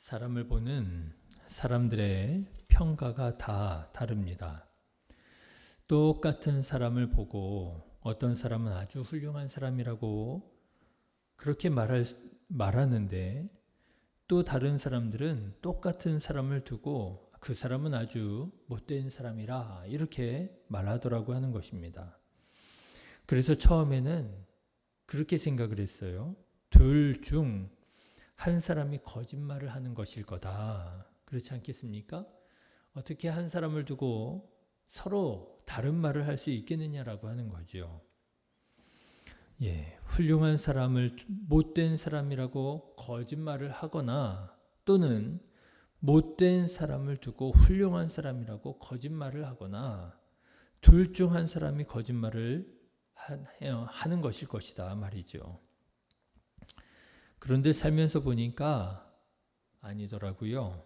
사람을 보는 사람들의 평가가 다 다릅니다. 똑같은 사람을 보고 어떤 사람은 아주 훌륭한 사람이라고 그렇게 말하는데 또 다른 사람들은 똑같은 사람을 두고 그 사람은 아주 못된 사람이라 이렇게 말하더라고 하는 것입니다. 그래서 처음에는 그렇게 생각을 했어요. 둘 중 한 사람이 거짓말을 하는 것일 거다. 그렇지 않겠습니까? 어떻게 한 사람을 두고 서로 다른 말을 할 수 있겠느냐라고 하는 거죠. 훌륭한 사람을 못된 사람이라고 거짓말을 하거나 또는 못된 사람을 두고 훌륭한 사람이라고 거짓말을 하거나 둘 중 한 사람이 거짓말을 하는 것일 것이다 말이죠. 그런데 살면서 보니까 아니더라고요.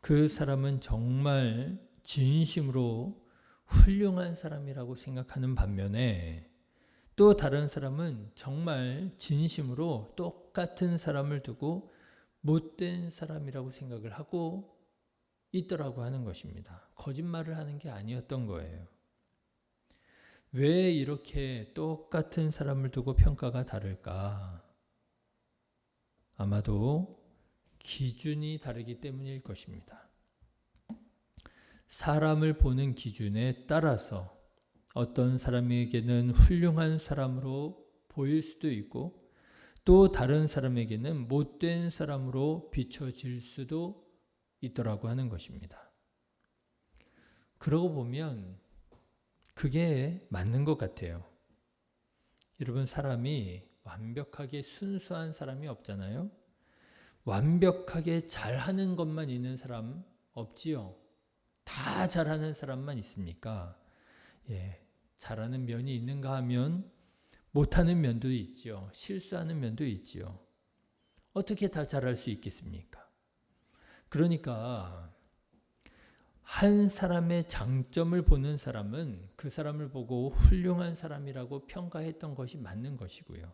그 사람은 정말 진심으로 훌륭한 사람이라고 생각하는 반면에 또 다른 사람은 정말 진심으로 똑같은 사람을 두고 못된 사람이라고 생각을 하고 있더라고 하는 것입니다. 거짓말을 하는 게 아니었던 거예요. 왜 이렇게 똑같은 사람을 두고 평가가 다를까? 아마도 기준이 다르기 때문일 것입니다. 사람을 보는 기준에 따라서 어떤 사람에게는 훌륭한 사람으로 보일 수도 있고 또 다른 사람에게는 못된 사람으로 비춰질 수도 있더라고 하는 것입니다. 그러고 보면 그게 맞는 것 같아요. 여러분, 사람이 완벽하게 순수한 사람이 없잖아요. 완벽하게 잘하는 것만 있는 사람 없지요. 다 잘하는 사람만 있습니까? 잘하는 면이 있는가 하면 못하는 면도 있죠. 실수하는 면도 있죠. 어떻게 다 잘할 수 있겠습니까? 그러니까 한 사람의 장점을 보는 사람은 그 사람을 보고 훌륭한 사람이라고 평가했던 것이 맞는 것이고요.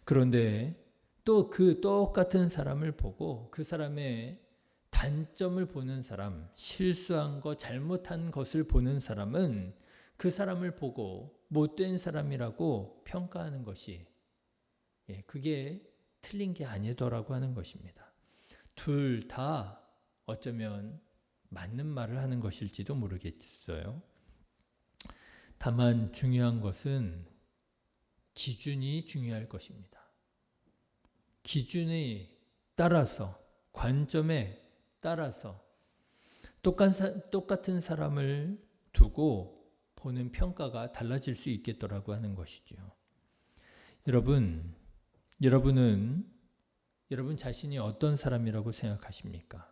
그런데 또 그 똑같은 사람을 보고 그 사람의 단점을 보는 사람, 실수한 것, 잘못한 것을 보는 사람은 그 사람을 보고 못된 사람이라고 평가하는 것이 그게 틀린 게 아니더라고 하는 것입니다. 둘 다 어쩌면 맞는 말을 하는 것일지도 모르겠어요. 다만 중요한 것은 기준이 중요할 것입니다. 기준에 따라서, 관점에 따라서 똑같은 사람을 두고 보는 평가가 달라질 수 있겠더라고 하는 것이죠. 여러분은 여러분 자신이 어떤 사람이라고 생각하십니까?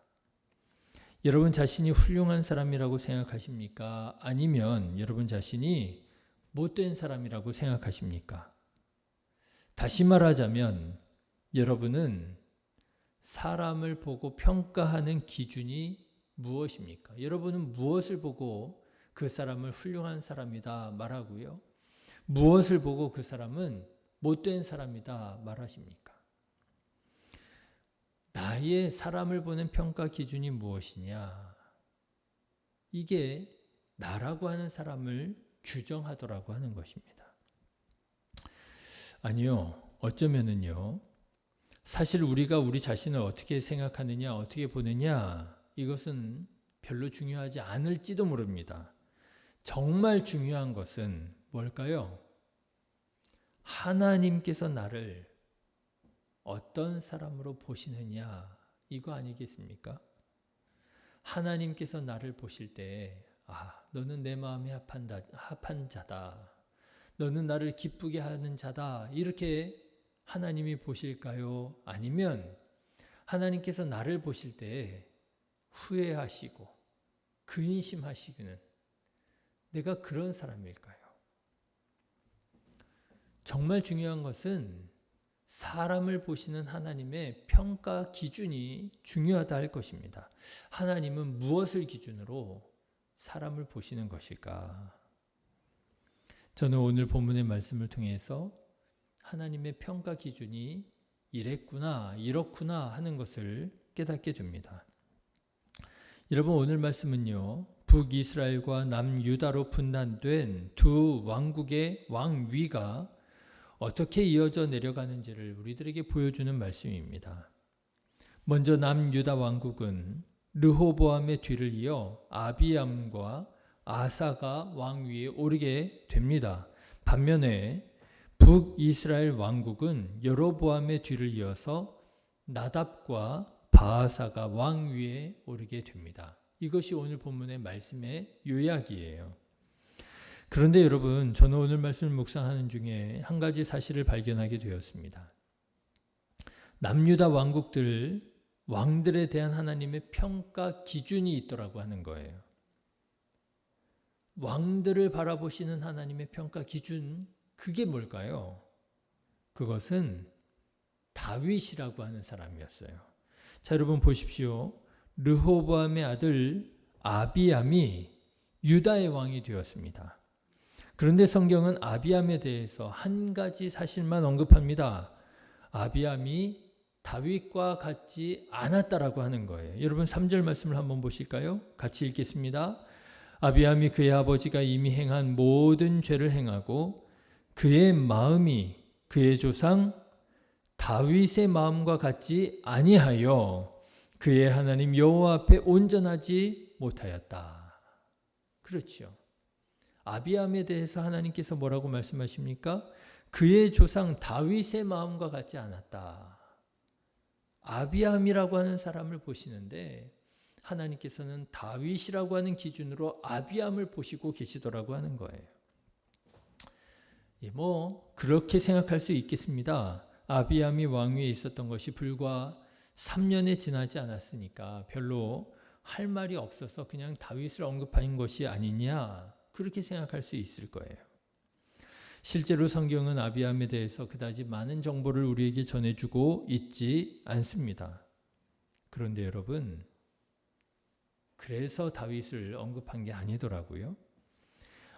여러분 자신이 훌륭한 사람이라고 생각하십니까? 아니면 여러분 자신이 못된 사람이라고 생각하십니까? 다시 말하자면 여러분은 사람을 보고 평가하는 기준이 무엇입니까? 여러분은 무엇을 보고 그 사람을 훌륭한 사람이다 말하고요. 무엇을 보고 그 사람은 못된 사람이다 말하십니까? 나의 사람을 보는 평가 기준이 무엇이냐? 이게 나라고 하는 사람을 규정하더라고 하는 것입니다. 아니요. 어쩌면은요. 사실 우리가 우리 자신을 어떻게 생각하느냐, 어떻게 보느냐, 이것은 별로 중요하지 않을지도 모릅니다. 정말 중요한 것은 뭘까요? 하나님께서 나를 어떤 사람으로 보시느냐, 이거 아니겠습니까? 하나님께서 나를 보실 때, 너는 내 마음에 합한 자다. 너는 나를 기쁘게 하는 자다. 이렇게 하나님이 보실까요? 아니면 하나님께서 나를 보실 때 후회하시고 근심하시기는 내가 그런 사람일까요? 정말 중요한 것은 사람을 보시는 하나님의 평가 기준이 중요하다 할 것입니다. 하나님은 무엇을 기준으로 사람을 보시는 것일까? 저는 오늘 본문의 말씀을 통해서 하나님의 평가 기준이 이랬구나, 이렇구나 하는 것을 깨닫게 됩니다. 여러분, 오늘 말씀은요, 북이스라엘과 남유다로 분단된 두 왕국의 왕위가 어떻게 이어져 내려가는지를 우리들에게 보여주는 말씀입니다. 먼저 남유다 왕국은 르호보암의 뒤를 이어 아비암과 아사가 왕위에 오르게 됩니다. 반면에 북이스라엘 왕국은 여로보암의 뒤를 이어서 나답과 바아사가 왕위에 오르게 됩니다. 이것이 오늘 본문의 말씀의 요약이에요. 그런데 여러분, 저는 오늘 말씀을 묵상하는 중에 한 가지 사실을 발견하게 되었습니다. 남유다 왕들에 대한 하나님의 평가 기준이 있더라고 하는 거예요. 왕들을 바라보시는 하나님의 평가 기준, 그게 뭘까요? 그것은 다윗이라고 하는 사람이었어요. 자, 여러분 보십시오. 르호보암의 아들 아비암이 유다의 왕이 되었습니다. 그런데 성경은 아비암에 대해서 한 가지 사실만 언급합니다. 아비암이 다윗과 같지 않았다라고 하는 거예요. 여러분 3절 말씀을 한번 보실까요? 같이 읽겠습니다. 아비암이 그의 아버지가 이미 행한 모든 죄를 행하고 그의 마음이 그의 조상 다윗의 마음과 같지 아니하여 그의 하나님 여호와 앞에 온전하지 못하였다. 그렇죠. 아비암에 대해서 하나님께서 뭐라고 말씀하십니까? 그의 조상 다윗의 마음과 같지 않았다. 아비암이라고 하는 사람을 보시는데 하나님께서는 다윗이라고 하는 기준으로 아비암을 보시고 계시더라고 하는 거예요. 그렇게 생각할 수 있겠습니다. 아비암이 왕위에 있었던 것이 불과 3년에 지나지 않았으니까 별로 할 말이 없어서 그냥 다윗을 언급한 것이 아니냐, 그렇게 생각할 수 있을 거예요. 실제로 성경은 아비암에 대해서 그다지 많은 정보를 우리에게 전해주고 있지 않습니다. 그런데 여러분, 그래서 다윗을 언급한 게 아니더라고요.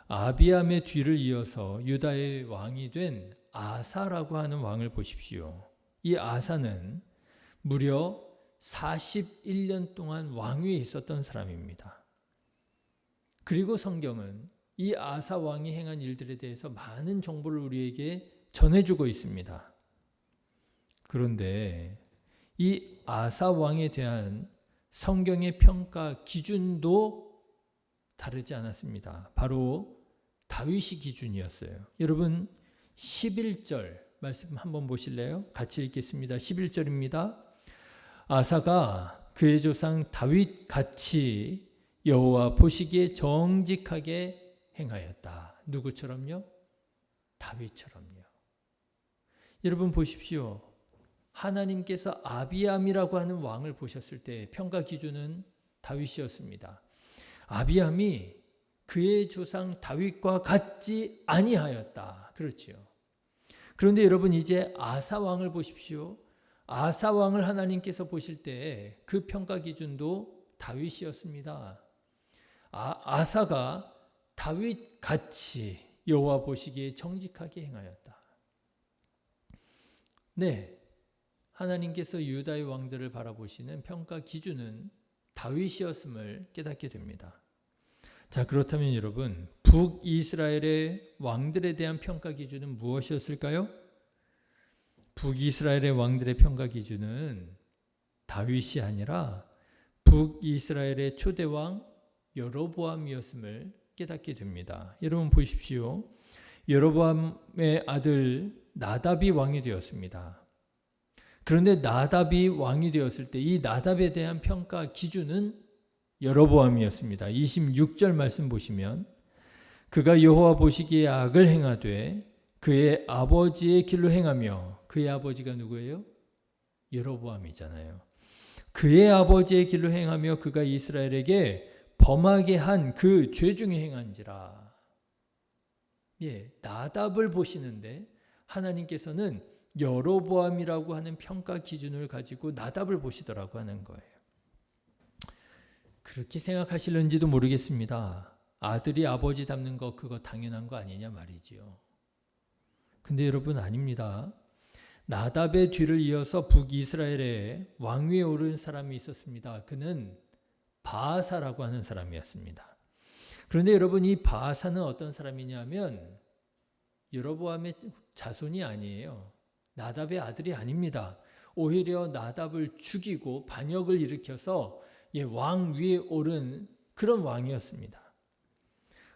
아비암의 뒤를 이어서 유다의 왕이 된 아사라고 하는 왕을 보십시오. 이 아사는 무려 41년 동안 왕위에 있었던 사람입니다. 그리고 성경은 이 아사 왕이 행한 일들에 대해서 많은 정보를 우리에게 전해주고 있습니다. 그런데 이 아사 왕에 대한 성경의 평가 기준도 다르지 않았습니다. 바로 다윗이 기준이었어요. 여러분 11절 말씀 한번 보실래요? 같이 읽겠습니다. 11절입니다. 아사가 그의 조상 다윗 같이 여호와 보시기에 정직하게 행하였다. 누구처럼요? 다윗처럼요. 여러분 보십시오. 하나님께서 아비암이라고 하는 왕을 보셨을 때 평가 기준은 다윗이었습니다. 아비암이 그의 조상 다윗과 같지 아니하였다. 그렇지요. 그런데 여러분 이제 아사 왕을 보십시오. 아사 왕을 하나님께서 보실 때 그 평가 기준도 다윗이었습니다. 아사가 다윗 같이 여호와 보시기에 정직하게 행하였다. 네, 하나님께서 유다의 왕들을 바라보시는 평가 기준은 다윗이었음을 깨닫게 됩니다. 자, 그렇다면 여러분, 북이스라엘의 왕들에 대한 평가 기준은 무엇이었을까요? 북이스라엘의 왕들의 평가 기준은 다윗이 아니라 북이스라엘의 초대왕 여로보암이었음을 깨닫게 됩니다. 여러분 보십시오. 여로보암의 아들 나답이 왕이 되었습니다. 그런데 나답이 왕이 되었을 때 이 나답에 대한 평가 기준은 여로보암이었습니다. 26절 말씀 보시면 그가 여호와 보시기에 악을 행하되 그의 아버지의 길로 행하며, 그의 아버지가 누구예요? 여로보암이잖아요. 그의 아버지의 길로 행하며 그가 이스라엘에게 범하게 한 그 죄 중에 행한지라. 나답을 보시는데 하나님께서는 여로보암이라고 하는 평가 기준을 가지고 나답을 보시더라고 하는 거예요. 그렇게 생각하실는지도 모르겠습니다. 아들이 아버지 닮는 거 그거 당연한 거 아니냐 말이지요. 근데 여러분 아닙니다. 나답의 뒤를 이어서 북이스라엘에 왕위에 오른 사람이 있었습니다. 그는 바아사라고 하는 사람이었습니다. 그런데 여러분, 이 바아사는 어떤 사람이냐면 여로보암의 자손이 아니에요. 나답의 아들이 아닙니다. 오히려 나답을 죽이고 반역을 일으켜서 왕 위에 오른 그런 왕이었습니다.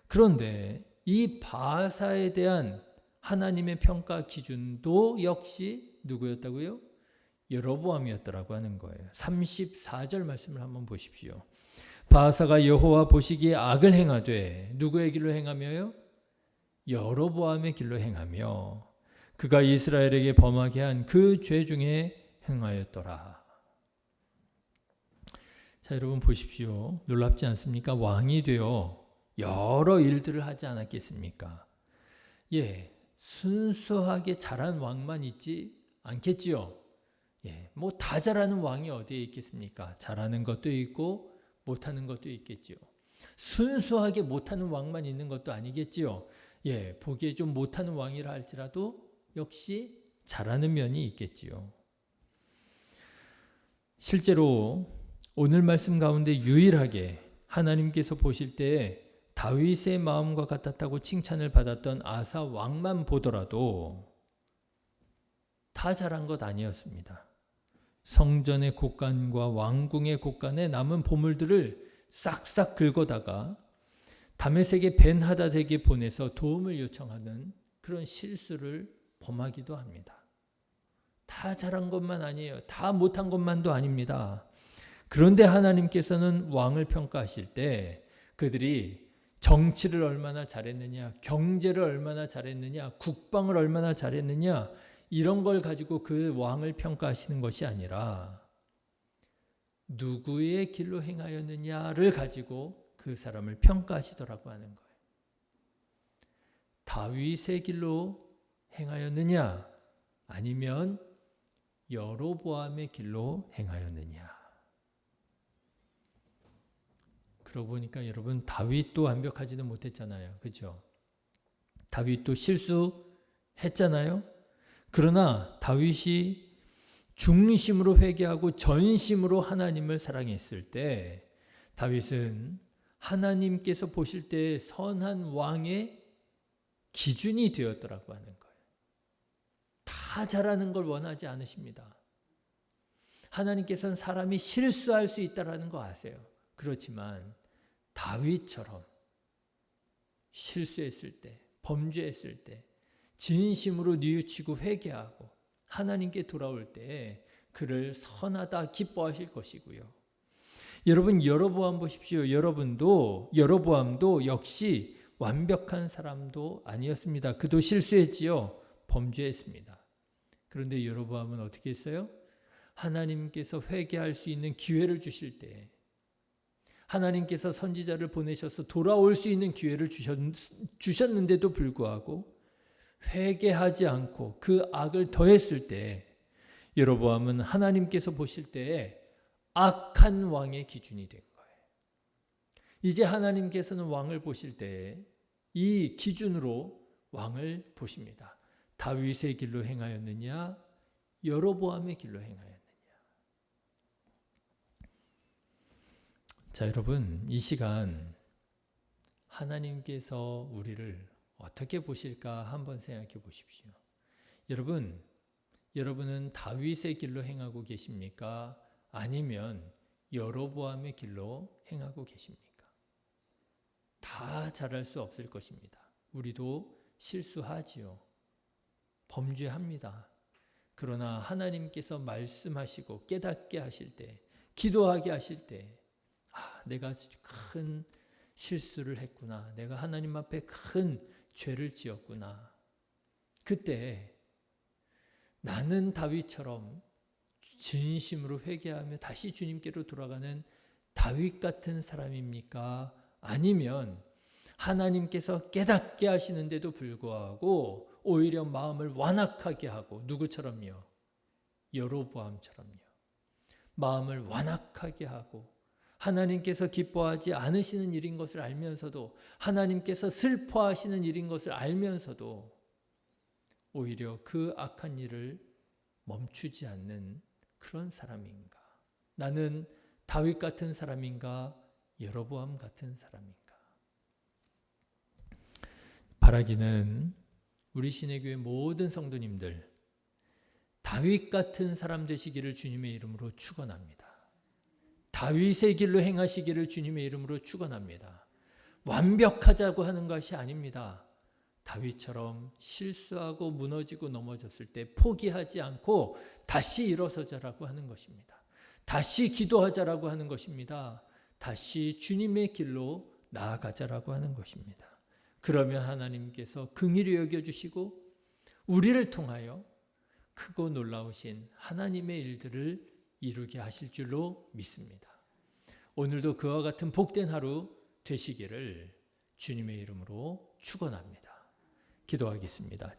그런데 이 바아사에 대한 하나님의 평가 기준도 역시 누구였다고요? 여로보암이었더라고 하는 거예요. 34절 말씀을 한번 보십시오. 바아사가 여호와 보시기에 악을 행하되 누구의 길로 행하며요? 여로보암의 길로 행하며 그가 이스라엘에게 범하게 한 그 죄 중에 행하였더라. 자, 여러분 보십시오. 놀랍지 않습니까? 왕이 되어 여러 일들을 하지 않았겠습니까? 순수하게 잘한 왕만 있지 않겠지요. 뭐 다 잘하는 왕이 어디에 있겠습니까? 잘하는 것도 있고 못하는 것도 있겠지요. 순수하게 못하는 왕만 있는 것도 아니겠지요. 보기에 좀 못하는 왕이라 할지라도 역시 잘하는 면이 있겠지요. 실제로 오늘 말씀 가운데 유일하게 하나님께서 보실 때 다윗의 마음과 같았다고 칭찬을 받았던 아사 왕만 보더라도 다 잘한 것 아니었습니다. 성전의 곳간과 왕궁의 곳간에 남은 보물들을 싹싹 긁어다가 다메섹의 벤하닷에게 보내서 도움을 요청하는 그런 실수를 범하기도 합니다. 다 잘한 것만 아니에요. 다 못한 것만도 아닙니다. 그런데 하나님께서는 왕을 평가하실 때 그들이 정치를 얼마나 잘했느냐, 경제를 얼마나 잘했느냐, 국방을 얼마나 잘했느냐, 이런 걸 가지고 그 왕을 평가하시는 것이 아니라 누구의 길로 행하였느냐를 가지고 그 사람을 평가하시더라고 하는 거예요. 다윗의 길로 행하였느냐, 아니면 여로보암의 길로 행하였느냐. 그러고 보니까 여러분, 다윗도 완벽하지는 못했잖아요. 그렇죠? 다윗도 실수했잖아요. 그러나 다윗이 중심으로 회개하고 전심으로 하나님을 사랑했을 때 다윗은 하나님께서 보실 때 선한 왕의 기준이 되었더라고 하는 거예요. 다 잘하는 걸 원하지 않으십니다. 하나님께서는 사람이 실수할 수 있다는 거 아세요. 그렇지만 다윗처럼 실수했을 때, 범죄했을 때 진심으로 뉘우치고 회개하고 하나님께 돌아올 때 그를 선하다 기뻐하실 것이고요. 여러분, 여로보암 보십시오. 여로보암도 역시 완벽한 사람도 아니었습니다. 그도 실수했지요. 범죄했습니다. 그런데 여로보암은 어떻게 했어요? 하나님께서 회개할 수 있는 기회를 주실 때, 하나님께서 선지자를 보내셔서 돌아올 수 있는 기회를 주셨는데도 불구하고 회개하지 않고 그 악을 더했을 때 여로보암은 하나님께서 보실 때에 악한 왕의 기준이 된 거예요. 이제 하나님께서는 왕을 보실 때에 이 기준으로 왕을 보십니다. 다윗의 길로 행하였느냐, 여로보암의 길로 행하였느냐. 자, 여러분, 이 시간 하나님께서 우리를 어떻게 보실까 한번 생각해 보십시오. 여러분은 다윗의 길로 행하고 계십니까? 아니면 여로보암의 길로 행하고 계십니까? 다 잘할 수 없을 것입니다. 우리도 실수하지요. 범죄합니다. 그러나 하나님께서 말씀하시고 깨닫게 하실 때, 기도하게 하실 때, 내가 큰 실수를 했구나. 내가 하나님 앞에 큰 죄를 지었구나. 그때 나는 다윗처럼 진심으로 회개하며 다시 주님께로 돌아가는 다윗 같은 사람입니까? 아니면 하나님께서 깨닫게 하시는데도 불구하고 오히려 마음을 완악하게 하고, 누구처럼요? 여로보암처럼요. 마음을 완악하게 하고 하나님께서 기뻐하지 않으시는 일인 것을 알면서도, 하나님께서 슬퍼하시는 일인 것을 알면서도 오히려 그 악한 일을 멈추지 않는 그런 사람인가? 나는 다윗 같은 사람인가? 여로보암 같은 사람인가? 바라기는 우리 신의교회 모든 성도님들 다윗 같은 사람 되시기를 주님의 이름으로 축원합니다. 다윗의 길로 행하시기를 주님의 이름으로 축원합니다. 완벽하자고 하는 것이 아닙니다. 다윗처럼 실수하고 무너지고 넘어졌을 때 포기하지 않고 다시 일어서자라고 하는 것입니다. 다시 기도하자라고 하는 것입니다. 다시 주님의 길로 나아가자라고 하는 것입니다. 그러면 하나님께서 긍휼히 여겨주시고 우리를 통하여 크고 놀라우신 하나님의 일들을 이루게 하실 줄로 믿습니다. 오늘도 그와 같은 복된 하루 되시기를 주님의 이름으로 축원합니다. 기도하겠습니다.